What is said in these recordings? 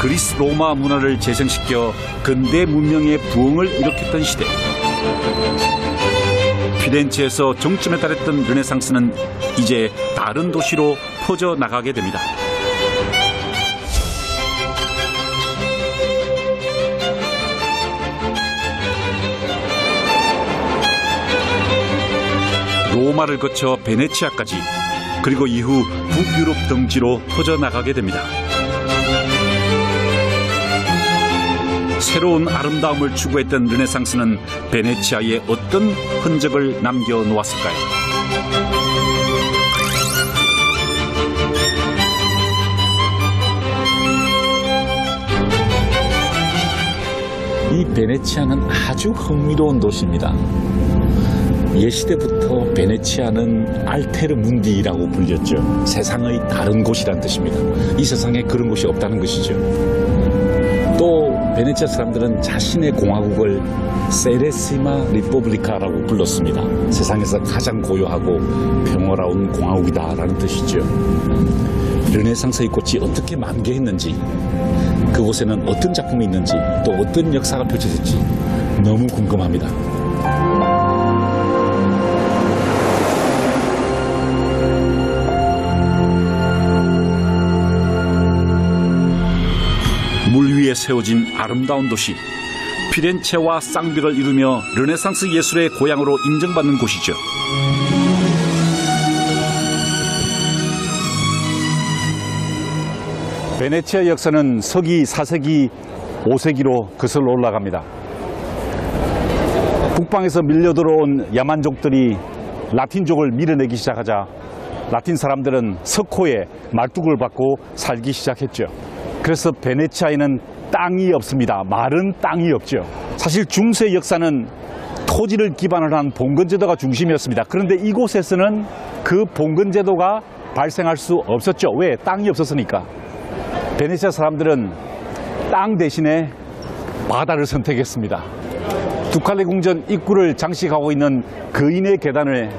그리스 로마 문화를 재생시켜 근대 문명의 부흥을 일으켰던 시대. 피렌체에서 정점에 달했던 르네상스는 이제 다른 도시로 퍼져나가게 됩니다. 로마를 거쳐 베네치아까지, 그리고 이후 북유럽 등지로 퍼져나가게 됩니다. 새로운 아름다움을 추구했던 르네상스는 베네치아에 어떤 흔적을 남겨놓았을까요? 이 베네치아는 아주 흥미로운 도시입니다. 옛시대부터 베네치아는 알테르 문디라고 불렸죠. 세상의 다른 곳이란 뜻입니다. 이 세상에 그런 곳이 없다는 것이죠. 또 베네치아 사람들은 자신의 공화국을 세레시마 리퍼블리카라고 불렀습니다. 세상에서 가장 고요하고 평화로운 공화국이다라는 뜻이죠. 르네상스의 꽃이 어떻게 만개했는지, 그곳에는 어떤 작품이 있는지, 또 어떤 역사가 펼쳐질지 너무 궁금합니다. 물 위에 세워진 아름다운 도시, 피렌체와 쌍벽을 이루며 르네상스 예술의 고향으로 인정받는 곳이죠. 베네치아 역사는 서기 4세기, 5세기로 거슬러 올라갑니다. 북방에서 밀려들어온 야만족들이 라틴족을 밀어내기 시작하자 라틴 사람들은 석호에 말뚝을 받고 살기 시작했죠. 그래서 베네치아에는 땅이 없습니다. 마른 땅이 없죠. 사실 중세 역사는 토지를 기반으로 한 봉건제도가 중심이었습니다. 그런데 이곳에서는 그 봉건제도가 발생할 수 없었죠. 왜? 땅이 없었으니까. 베네치아 사람들은 땅 대신에 바다를 선택했습니다. 두칼레 궁전 입구를 장식하고 있는 거인의 계단에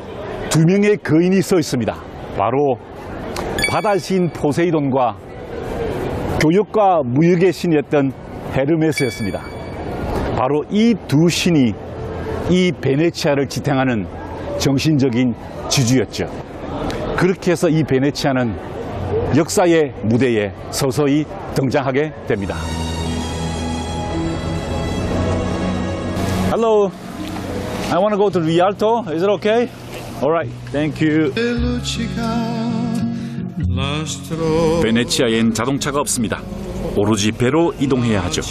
2명의 거인이 서 있습니다. 바로 바다 신 포세이돈과 교역과 무역의 신이었던 헤르메스였습니다. 바로 이 두 신이 이 베네치아를 지탱하는 정신적인 지주였죠. 그렇게 해서 이 베네치아는 역사의 무대에 서서히 등장하게 됩니다. Hello, I want to go to Rialto. Is it okay? All right, thank you. 베네치아엔 자동차가 없습니다. 오로지 배로 이동해야 하죠.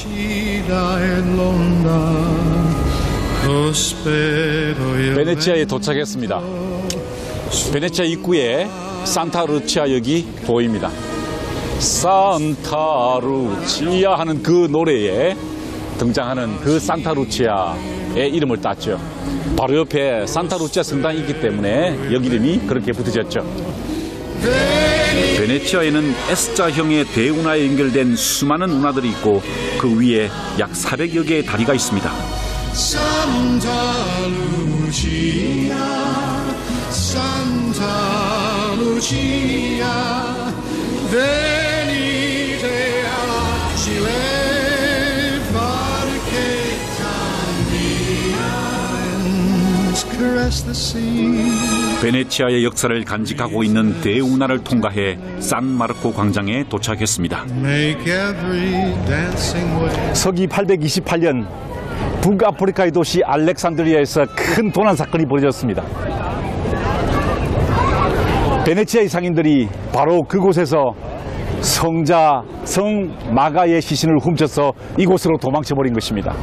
베네치아에 도착했습니다. 베네치아 입구에 산타루치아역이 보입니다. 산타루치아 하는 그 노래에 등장하는 그 산타루치아의 이름을 땄죠. 바로 옆에 산타루치아 성당이 있기 때문에 여기 이름이 그렇게 붙어졌죠. 베네치아에는 S자형의 대운하에 연결된 수많은 운하들이 있고 그 위에 약 400여 개의 다리가 있습니다. 베네치아의 역사를 간직하고 있는 대운하를 통과해 산마르코 광장에 도착했습니다. 서기 828년 북아프리카의 도시 알렉산드리아에서 큰 도난 사건이 벌어졌습니다. 베네치아의 상인들이 바로 그곳에서 성자 성마가의 시신을 훔쳐서 이곳으로 도망쳐버린 것입니다.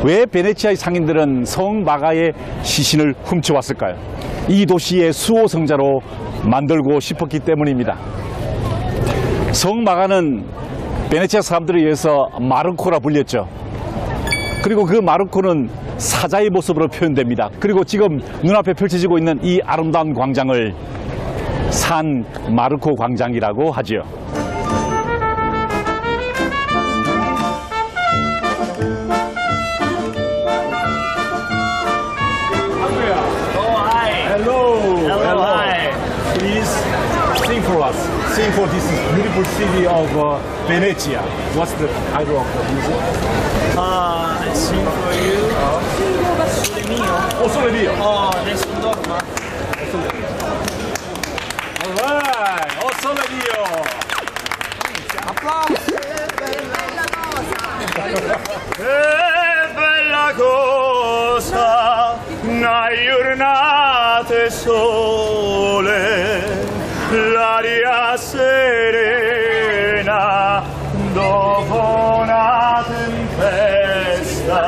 왜 베네치아의 상인들은 성마가의 시신을 훔쳐왔을까요? 이 도시의 수호성자로 만들고 싶었기 때문입니다. 성마가는 베네치아 사람들에 의해서 마르코라 불렸죠. 그리고 그 마르코는 사자의 모습으로 표현됩니다. 그리고 지금 눈앞에 펼쳐지고 있는 이 아름다운 광장을 산 마르코 광장이라고 하죠. Hello, hi. Please sing for us. Sing. sing for this beautiful city of Venezia. What's the title of the music? I sing for you. Sole mio. Oh, Sole Mio. Oh, adesso dorma. All right. Oh, Sole Mio. Applausi. Bella cosa, una giornata sole, l'aria serena dopo una tempesta,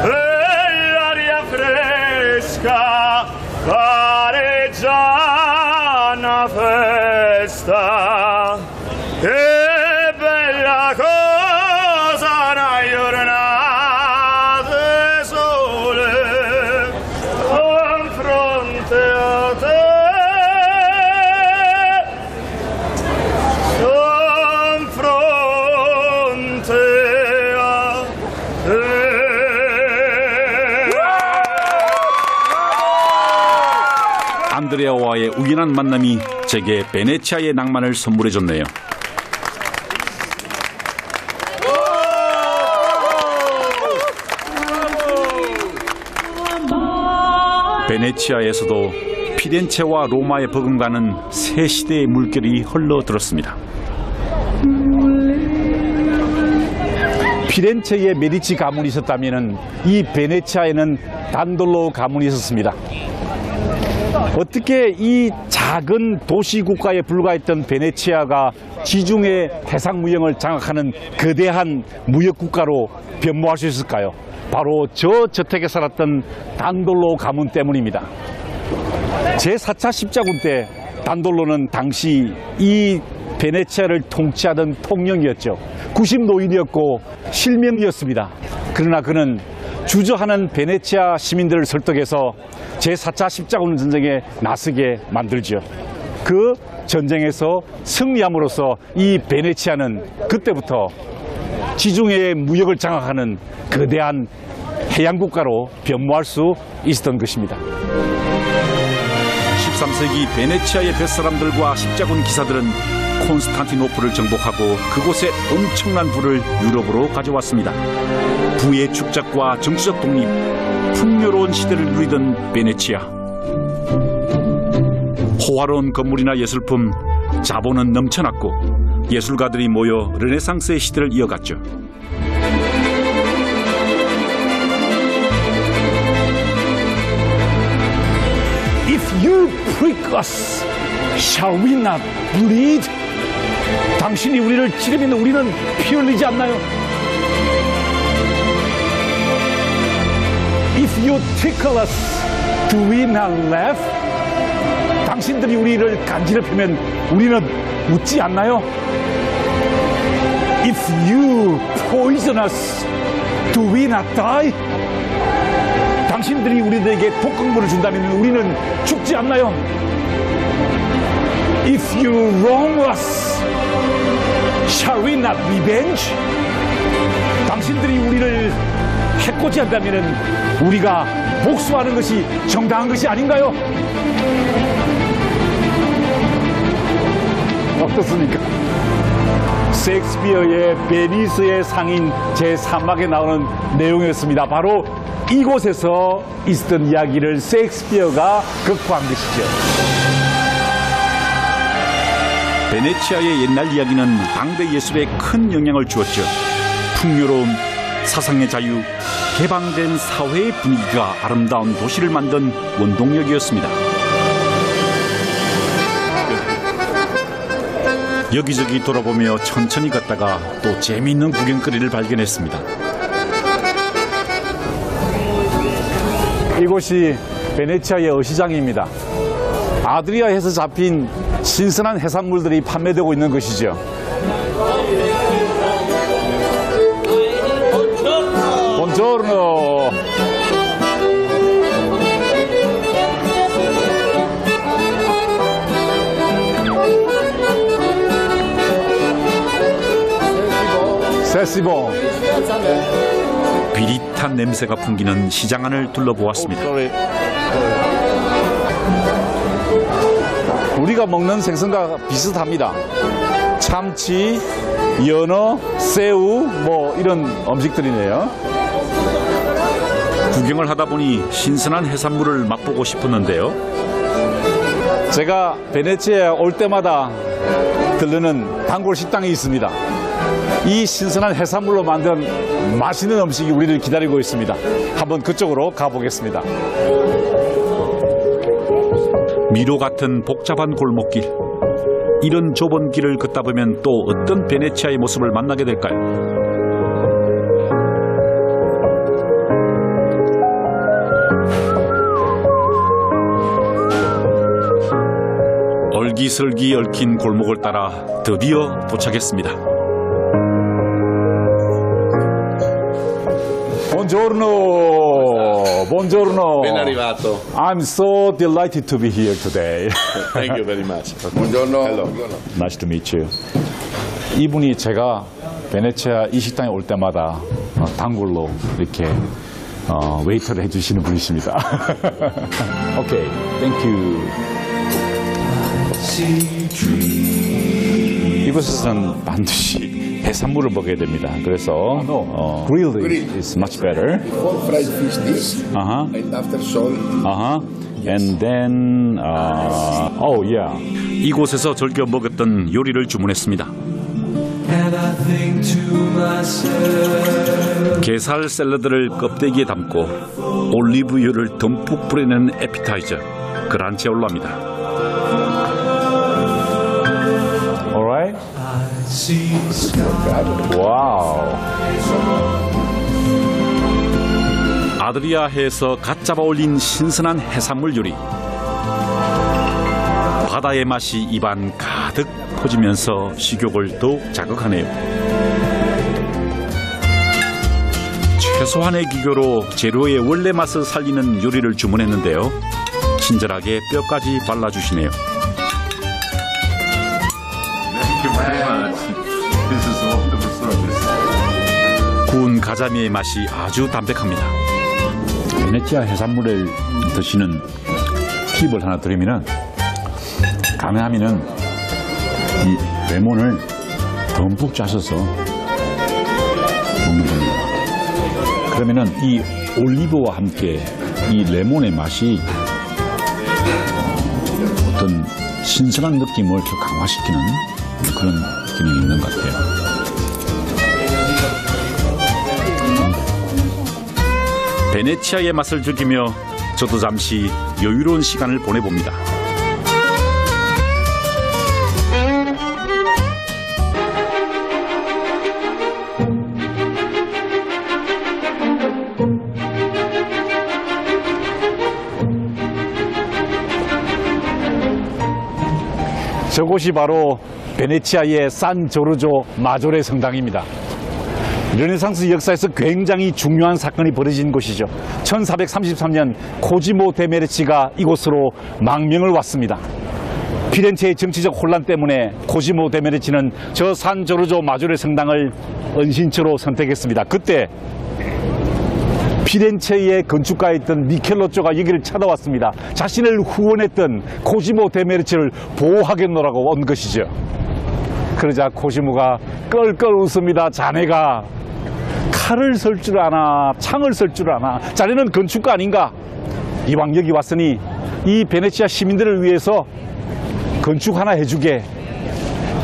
e l'aria fresca pare già una festa. Che bella cosa una giornata sole con fronte a te, con fronte a te. 안드레아와의 우연한 만남이 제게 베네치아의 낭만을 선물해줬네요. 베네치아에서도 피렌체와 로마에 버금가는 새 시대의 물결이 흘러들었습니다. 피렌체에 메디치 가문이 있었다면 이 베네치아에는 단돌로 가문이 있었습니다. 어떻게 이 작은 도시 국가에 불과했던 베네치아가 지중해 해상 무역을 장악하는 거대한 무역 국가로 변모할 수 있을까요? 바로 저 저택에 살았던 단돌로 가문 때문입니다. 제4차 십자군 때 단돌로는 당시 이 베네치아를 통치하던 통령이었죠. 90노인이었고 실명이었습니다. 그러나 그는 주저하는 베네치아 시민들을 설득해서 제4차 십자군 전쟁에 나서게 만들죠. 그 전쟁에서 승리함으로써 이 베네치아는 그때부터 지중해의 무역을 장악하는 거대한 해양국가로 변모할 수 있었던 것입니다. 13세기 베네치아의 뱃사람들과 십자군 기사들은 콘스탄티노플을 정복하고 그곳에 엄청난 부를 유럽으로 가져왔습니다. 부의 축적과 정치적 독립, 풍요로운 시대를 누리던 베네치아. 호화로운 건물이나 예술품, 자본은 넘쳐났고 예술가들이 모여 르네상스의 시대를 이어갔죠. If you prick us, shall we not bleed? 당신이 우리를 찌르면 우리는 피 흘리지 않나요? If you tickle us, do we not laugh? 당신들이 우리를 간지럽히면 우리는 웃지 않나요? If you poison us, do we not die? 당신들이 우리들에게 독극물을 준다면 우리는 죽지 않나요? If you wrong us, shall we not revenge? 당신들이 우리를 해코지한다면 우리가 복수하는 것이 정당한 것이 아닌가요? 어떻습니까? 셰익스피어의 베니스의 상인 제3막에 나오는 내용이었습니다. 바로 이곳에서 있었던 이야기를 셰익스피어가 극화한 것이죠. 베네치아의 옛날 이야기는 당대 예술에 큰 영향을 주었죠. 풍요로움, 사상의 자유, 개방된 사회의 분위기가 아름다운 도시를 만든 원동력이었습니다. 여기저기 돌아보며 천천히 걷다가 또 재미있는 구경거리를 발견했습니다. 이곳이 베네치아의 어시장입니다. 아드리아에서 잡힌 신선한 해산물들이 판매되고 있는 것이죠. 본조르노. 세시봉. 비릿한 냄새가 풍기는 시장 안을 둘러보았습니다. 우리가 먹는 생선과 비슷합니다. 참치, 연어, 새우 뭐 이런 음식들이네요. 구경을 하다 보니 신선한 해산물을 맛보고 싶었는데요. 제가 베네치아에 올 때마다 들르는 단골 식당이 있습니다. 이 신선한 해산물로 만든 맛있는 음식이 우리를 기다리고 있습니다. 한번 그쪽으로 가보겠습니다. 미로 같은 복잡한 골목길. 이런 좁은 길을 걷다 보면 또 어떤 베네치아의 모습을 만나게 될까요? 얼기설기 얽힌 골목을 따라 드디어 도착했습니다. Buongiorno, buongiorno. Ben arrivato. I'm so delighted to be here today. Thank you very much. Buongiorno. Hello. Nice to meet you. 이분이 제가 베네치아 이 식당에 올 때마다 단골로 이렇게 웨이터를 해주시는 분이십니다. 오케이, thank you. 이곳에서는 반드시 해산물을 먹어야 됩니다. 그래서 grilled is much better. Before fried fish dish and after salt. And then oh yeah. 이곳에서 즐겨 먹었던 요리를 주문했습니다. 게살 샐러드를 껍데기에 담고 올리브유를 듬뿍 뿌리는 에피타이저 그란체올라입니다. Alright. 와우. 아드리아해에서 갓 잡아 올린 신선한 해산물 요리. 바다의 맛이 입안 가득 퍼지면서 식욕을 더욱 자극하네요. 최소한의 기교로 재료의 원래 맛을 살리는 요리를 주문했는데요. 친절하게 뼈까지 발라주시네요. 구운 가자미의 맛이 아주 담백합니다. 베네치아 해산물을 드시는 팁을 하나 드리면은 가능하면은 이 레몬을 듬뿍 짜셔서 먹는 겁니다. 그러면은 이 올리브와 함께 이 레몬의 맛이 어떤 신선한 느낌을 더 강화시키는 그런 기능이 있는 것 같아요. 베네치아의 맛을 즐기며 저도 잠시 여유로운 시간을 보내봅니다. 저곳이 바로 베네치아의 산 조르조 마조레 성당입니다. 르네상스 역사에서 굉장히 중요한 사건이 벌어진 곳이죠. 1433년 코지모 데 메르치가 이곳으로 망명을 왔습니다. 피렌체의 정치적 혼란 때문에 코지모 데 메르치는 저 산 조르조 마조레 성당을 은신처로 선택했습니다. 그때 피렌체의 건축가였던 미켈로쪼가 여기를 찾아왔습니다. 자신을 후원했던 코지모 데 메르치를 보호하겠노라고 온 것이죠. 그러자 코지모가 껄껄 웃습니다. 자네가 칼을 쓸 줄 아나 창을 쓸 줄 아나 자네는 건축가 아닌가. 이왕 여기 왔으니 이 베네치아 시민들을 위해서 건축 하나 해주게.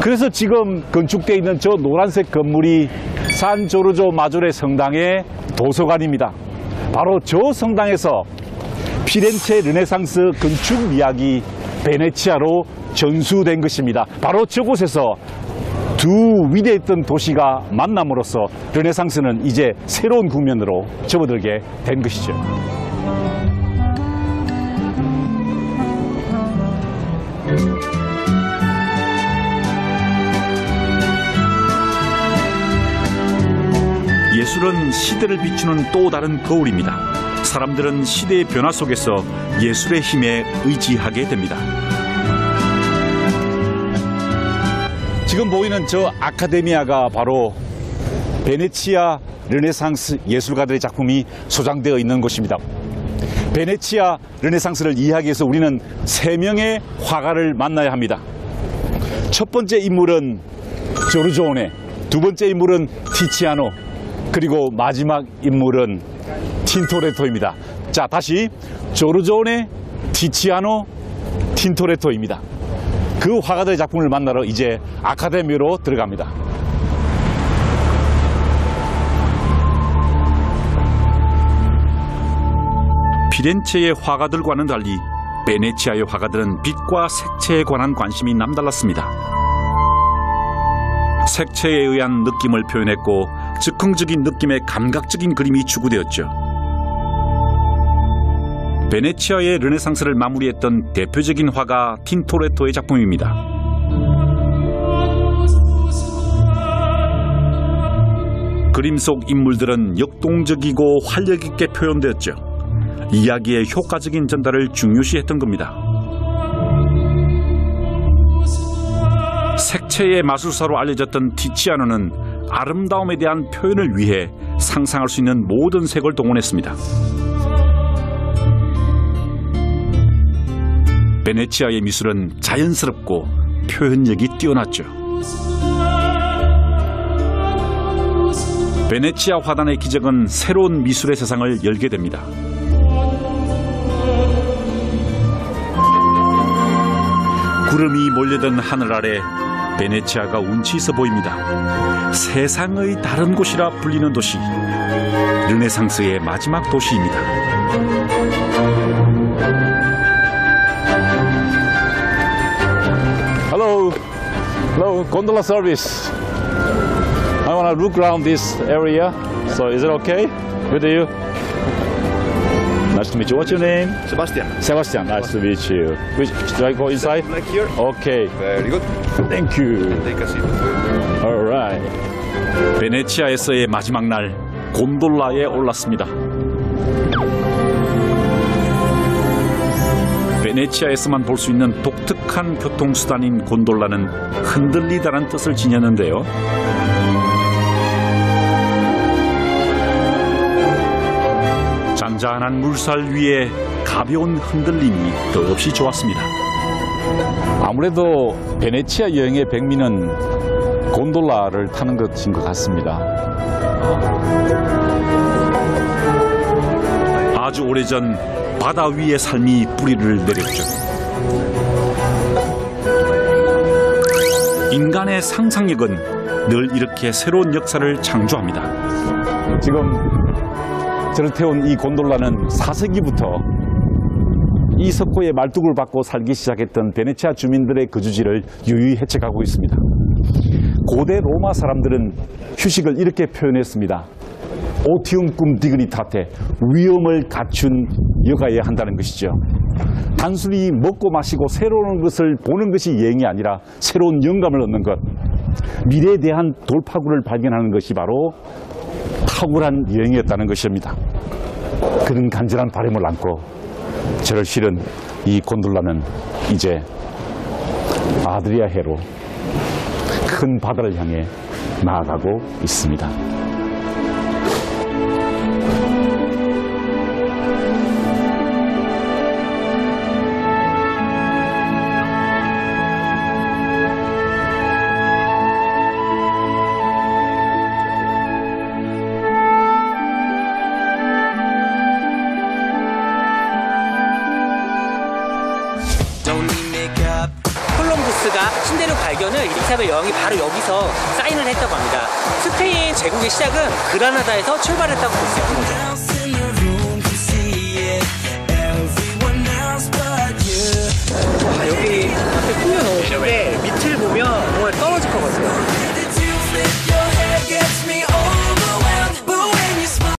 그래서 지금 건축되어 있는 저 노란색 건물이 산 조르조 마조레 성당의 도서관입니다. 바로 저 성당에서 피렌체 르네상스 건축 이야기 베네치아로 전수된 것입니다. 바로 저곳에서 두 위대했던 도시가 만남으로써 르네상스는 이제 새로운 국면으로 접어들게 된 것이죠. 예술은 시대를 비추는 또 다른 거울입니다. 사람들은 시대의 변화 속에서 예술의 힘에 의지하게 됩니다. 지금 보이는 저 아카데미아가 바로 베네치아 르네상스 예술가들의 작품이 소장되어 있는 곳입니다. 베네치아 르네상스를 이해하기 위해서 우리는 3명의 화가를 만나야 합니다. 첫 번째 인물은 조르조네, 두 번째 인물은 티치아노, 그리고 마지막 인물은 틴토레토입니다. 자, 다시 조르조네, 티치아노, 틴토레토입니다. 그 화가들의 작품을 만나러 이제 아카데미로 들어갑니다. 피렌체의 화가들과는 달리 베네치아의 화가들은 빛과 색채에 관한 관심이 남달랐습니다. 색채에 의한 느낌을 표현했고 즉흥적인 느낌의 감각적인 그림이 추구되었죠. 베네치아의 르네상스를 마무리했던 대표적인 화가 틴토레토의 작품입니다. 그림 속 인물들은 역동적이고 활력 있게 표현되었죠. 이야기의 효과적인 전달을 중요시했던 겁니다. 색채의 마술사로 알려졌던 티치아노는 아름다움에 대한 표현을 위해 상상할 수 있는 모든 색을 동원했습니다. 베네치아의 미술은 자연스럽고 표현력이 뛰어났죠. 베네치아 화단의 기적은 새로운 미술의 세상을 열게 됩니다. 구름이 몰려든 하늘 아래 베네치아가 운치 있어 보입니다. 세상의 다른 곳이라 불리는 도시, 르네상스의 마지막 도시입니다. Hello, gondola service. I want to look around this area. So is it okay with you? Nice to meet you. What's your name? Sebastian. Sebastian. Nice to meet you. Which, do I go inside? Like here. Okay. Very good. Thank you. Take a seat. All right. 베네치아에서의 마지막 날, 곤돌라에 올랐습니다. 베네치아에서만 볼 수 있는 독특한 교통수단인 곤돌라는 흔들리다는 뜻을 지녔는데요. 잔잔한 물살 위에 가벼운 흔들림이 더없이 좋았습니다. 아무래도 베네치아 여행의 백미는 곤돌라를 타는 것인 것 같습니다. 아주 오래전 바다 위의 삶이 뿌리를 내렸죠. 인간의 상상력은 늘 이렇게 새로운 역사를 창조합니다. 지금 저를 태운 이 곤돌라는 4세기부터 이 석고의 말뚝을 받고 살기 시작했던 베네치아 주민들의 거주지를 유유히 헤쳐가고 있습니다. 고대 로마 사람들은 휴식을 이렇게 표현했습니다. 오티움 cum dignitate, 위엄을 갖춘 여가여야 한다는 것이죠. 단순히 먹고 마시고 새로운 것을 보는 것이 여행이 아니라 새로운 영감을 얻는 것, 미래에 대한 돌파구를 발견하는 것이 바로 탁월한 여행이었다는 것입니다. 그런 간절한 바람을 안고 저를 실은 이 곤돌라는 이제 아드리아 해로 큰 바다를 향해 나아가고 있습니다. 콜럼부스가 신대륙 발견을 이사벨 여왕이 바로 여기서 사인을 했다고 합니다. 스페인 제국의 시작은 그라나다에서 출발했다고 볼 수 있는 거죠. 여기 앞에 꾸며놓은 게 밑을 보면 정말 떨어질 것 같아요.